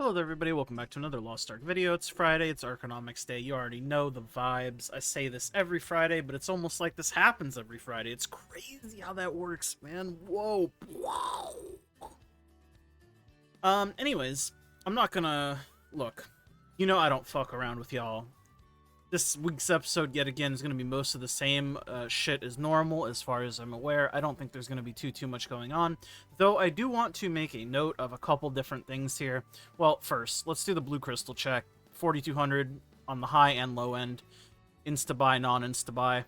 Hello there, everybody. Welcome back to another Lost Ark video. It's Friday. It's Arkonomics Day. You already know the vibes. I say this every Friday, but it's almost like this happens every Friday. It's crazy how that works, man. Whoa. Wow. Anyways, I'm not gonna... Look, you know I don't fuck around with y'all. This week's episode, yet again, is going to be most of the same shit as normal, as far as I'm aware. I don't think there's going to be too much going on. Though I do want to make a note of a couple different things here. Well, first, let's do the blue crystal check. 4,200 on the high and low end. Insta-buy, non-insta-buy.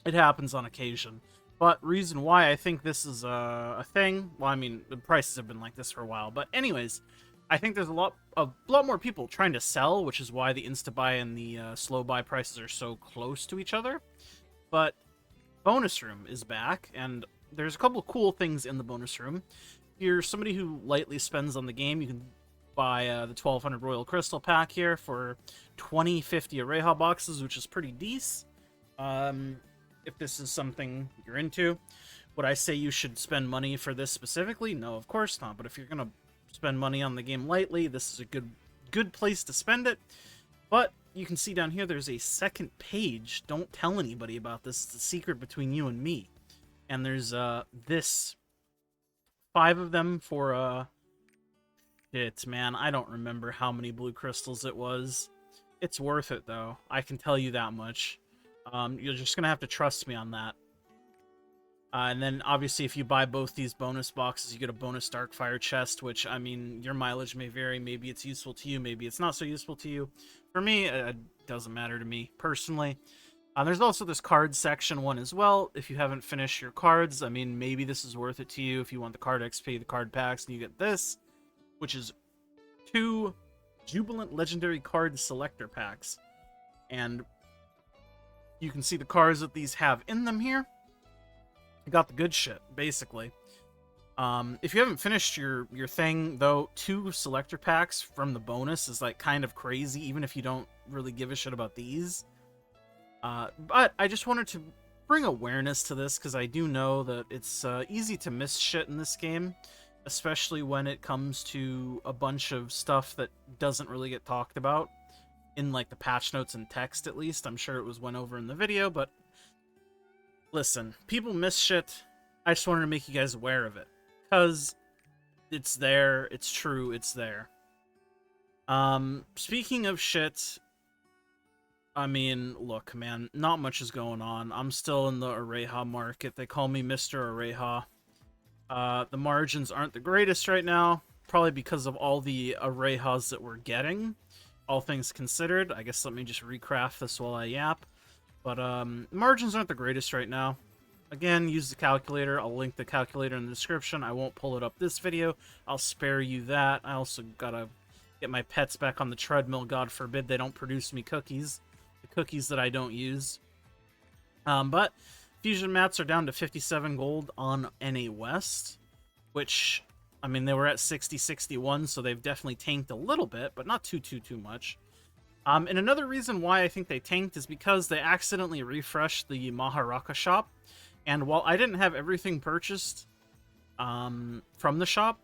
It happens on occasion. But reason why I think this is a thing... Well, I mean, the prices have been like this for a while. But anyways... I think there's a lot more people trying to sell, which is why the insta-buy and the slow buy prices are so close to each other. But bonus room is back, and there's a couple of cool things in the bonus room. If you're somebody who lightly spends on the game, you can buy the 1200 Royal Crystal pack here for 2050 Areha boxes, which is pretty decent. If this is something you're into. Would I say you should spend money for this specifically? No, of course not. But if you're going to spend money on the game lightly, this is a good place to spend it. But you can see down here there's a second page. Don't tell anybody about this. It's a secret between you and me. And there's this 5 of them for shit, man, I don't remember how many blue crystals it was. It's worth it though, I can tell you that much. You're just gonna have to trust me on that. And then, obviously, if you buy both these bonus boxes, you get a bonus Darkfire chest, which, I mean, your mileage may vary. Maybe it's useful to you, maybe it's not so useful to you. For me, it doesn't matter to me, personally. There's also this card section one as well. If you haven't finished your cards, I mean, maybe this is worth it to you. If you want the card XP, the card packs, and you get this, which is 2 Jubilant Legendary Card Selector packs. And you can see the cards that these have in them here. Got the good shit, basically. If you haven't finished your thing, though, 2 selector packs from the bonus is, like, kind of crazy, even if you don't really give a shit about these. But I just wanted to bring awareness to this, because I do know that it's easy to miss shit in this game, especially when it comes to a bunch of stuff that doesn't really get talked about, in, like, the patch notes and text, at least. I'm sure it was went over in the video, but... Listen, people miss shit. I just wanted to make you guys aware of it. Because it's there, it's true, it's there. Speaking of shit, I mean, look, man, not much is going on. I'm still in the Areha market. They call me Mr. Areha. The margins aren't the greatest right now, probably because of all the Arehas that we're getting. All things considered. I guess let me just recraft this while I yap. But margins aren't the greatest right now. Again, use the calculator. I'll link the calculator in the description. I won't pull it up this video. I'll spare you that. I also gotta get my pets back on the treadmill. God forbid they don't produce me cookies. The cookies that I don't use. But fusion mats are down to 57 gold on NA West. Which, I mean, they were at 60, 61, so they've definitely tanked a little bit, but not too much. And another reason why I think they tanked is because they accidentally refreshed the Maharaka shop. And while I didn't have everything purchased from the shop,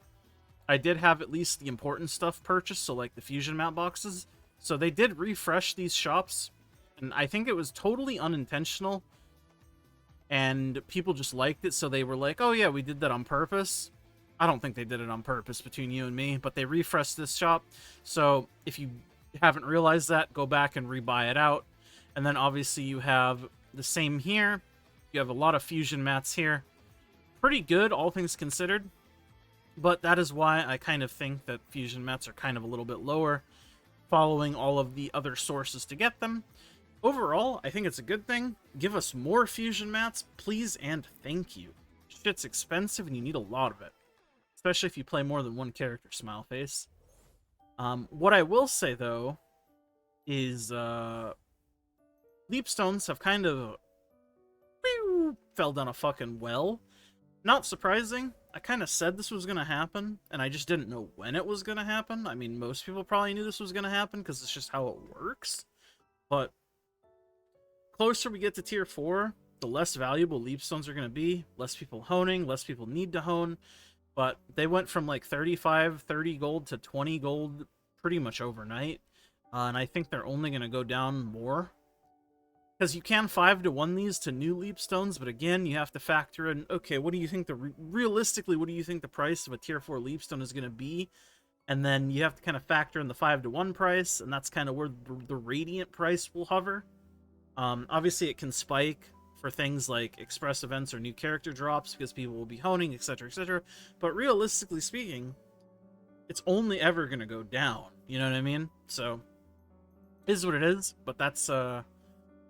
I did have at least the important stuff purchased, so like the fusion mat boxes. So they did refresh these shops, and I think it was totally unintentional. And people just liked it, so they were like, oh yeah, we did that on purpose. I don't think they did it on purpose between you and me, but they refreshed this shop. So if you haven't realized that, go back and rebuy it out. And then obviously you have the same here. You have a lot of fusion mats here. Pretty good, all things considered. But that is why I kind of think that fusion mats are kind of a little bit lower, following all of the other sources to get them. Overall, I think it's a good thing. Give us more fusion mats, please and thank you. Shit's expensive and you need a lot of it. Especially if you play more than one character, smile face. What I will say, though, is leapstones have kind of fell down a fucking well. Not surprising. I kind of said this was going to happen, and I just didn't know when it was going to happen. I mean, most people probably knew this was going to happen, because it's just how it works. But closer we get to tier 4, the less valuable leapstones are going to be. Less people honing, less people need to hone. but they went from like 35, 30 gold to 20 gold pretty much overnight. And I think they're only going to go down more. Because you can 5-to-1 these to new leapstones, but again, you have to factor in, okay, what do you think realistically, what do you think the price of a tier 4 leapstone is going to be? And then you have to kind of factor in the 5-to-1 price, and that's kind of where the radiant price will hover. Obviously, it can spike for things like express events or new character drops because people will be honing, etc., etc. But realistically speaking, it's only ever going to go down. You know what I mean? So, it is what it is, but that's a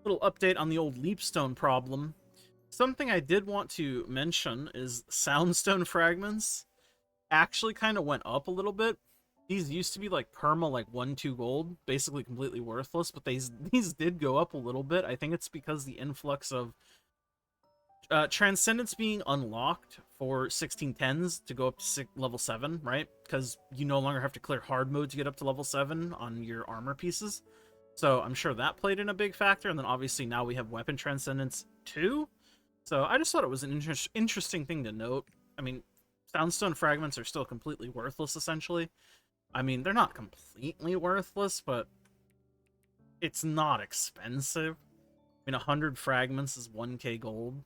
little update on the old leapstone problem. Something I did want to mention is soundstone fragments actually kind of went up a little bit. These used to be like perma, like 1-2 gold, basically completely worthless, but these did go up a little bit. I think it's because the influx of Transcendence being unlocked for 1610s to go up to level 7, right? Because you no longer have to clear hard mode to get up to level 7 on your armor pieces. So I'm sure that played in a big factor, and then obviously now we have Weapon Transcendence 2. So I just thought it was an interesting thing to note. I mean, Soundstone fragments are still completely worthless, essentially. I mean, they're not completely worthless, but it's not expensive. I mean, 100 fragments is 1k gold,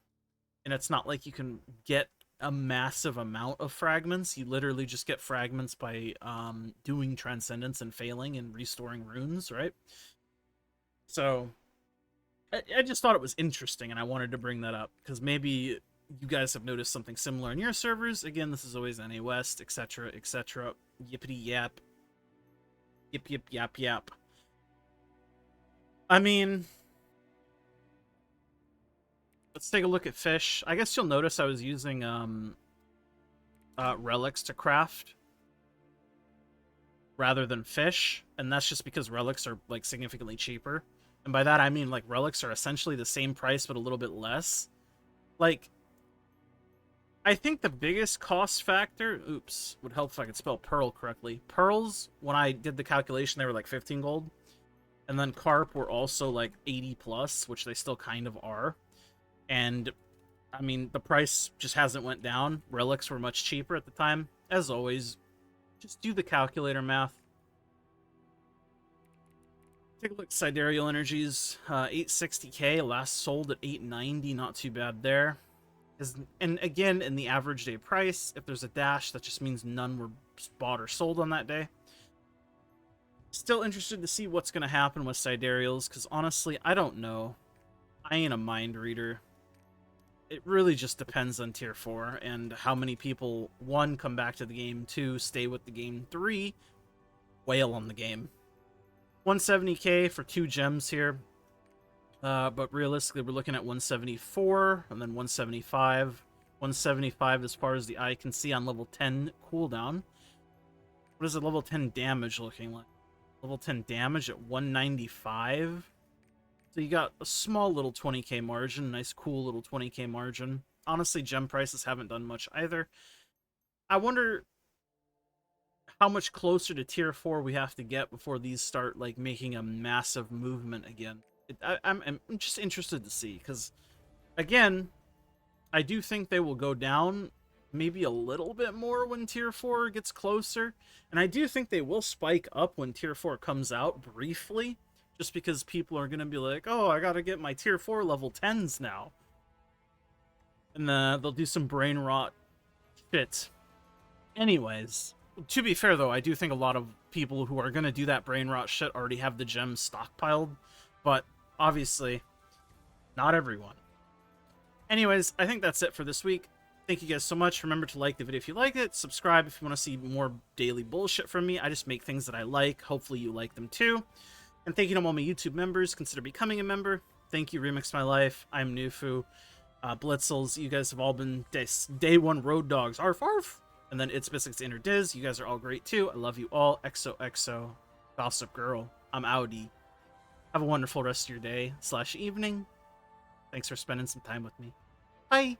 and it's not like you can get a massive amount of fragments. You literally just get fragments by doing Transcendence and failing and restoring runes, right? So I just thought it was interesting, and I wanted to bring that up, because maybe you guys have noticed something similar in your servers. Again, this is always NA West, etc., etc. Yippity yap. Yip, yip, yap, yap. I mean, let's take a look at fish. I guess you'll notice I was using relics to craft rather than fish, and that's just because relics are like significantly cheaper. And by that I mean like relics are essentially the same price but a little bit less. Like, I think the biggest cost factor, would help if I could spell pearl correctly. Pearls, when I did the calculation, they were like 15 gold. And then carp were also like 80 plus, which they still kind of are. And I mean, the price just hasn't went down. Relics were much cheaper at the time. As always, just do the calculator math. Take a look at Sidereal Energies. 860k, last sold at 890, not too bad there. And again, in the average day price, if there's a dash, that just means none were bought or sold on that day. Still interested to see what's going to happen with Sidereals, because honestly, I don't know. I ain't a mind reader. It really just depends on tier 4 and how many people, 1, come back to the game, 2, stay with the game, 3, wail on the game. 170k for 2 gems here. But realistically, we're looking at 174, and then 175. 175 as far as the eye can see on level 10 cooldown. What is the level 10 damage looking like? Level 10 damage at 195. So you got a small little 20k margin, nice cool little 20k margin. Honestly, gem prices haven't done much either. I wonder how much closer to tier 4 we have to get before these start like making a massive movement again. I'm just interested to see, because again, I do think they will go down maybe a little bit more when tier 4 gets closer, and I do think they will spike up when tier 4 comes out briefly, just because people are going to be like, oh, I gotta get my tier 4 level 10s now, and they'll do some brain rot shit. Anyways, to be fair though, I do think a lot of people who are going to do that brain rot shit already have the gems stockpiled, but obviously, not everyone. Anyways, I think that's it for this week. Thank you guys so much. Remember to like the video if you like it. Subscribe if you want to see more daily bullshit from me. I just make things that I like. Hopefully you like them too. And thank you to all my YouTube members. Consider becoming a member. Thank you, Remix My Life. I'm Nufu. Blitzels, you guys have all been day one road dogs. Arf, arf. And then It's Biscuits Inner Diz. You guys are all great too. I love you all. XOXO. Gossip Girl. I'm Audi. Have a wonderful rest of your day / evening. Thanks for spending some time with me. Bye.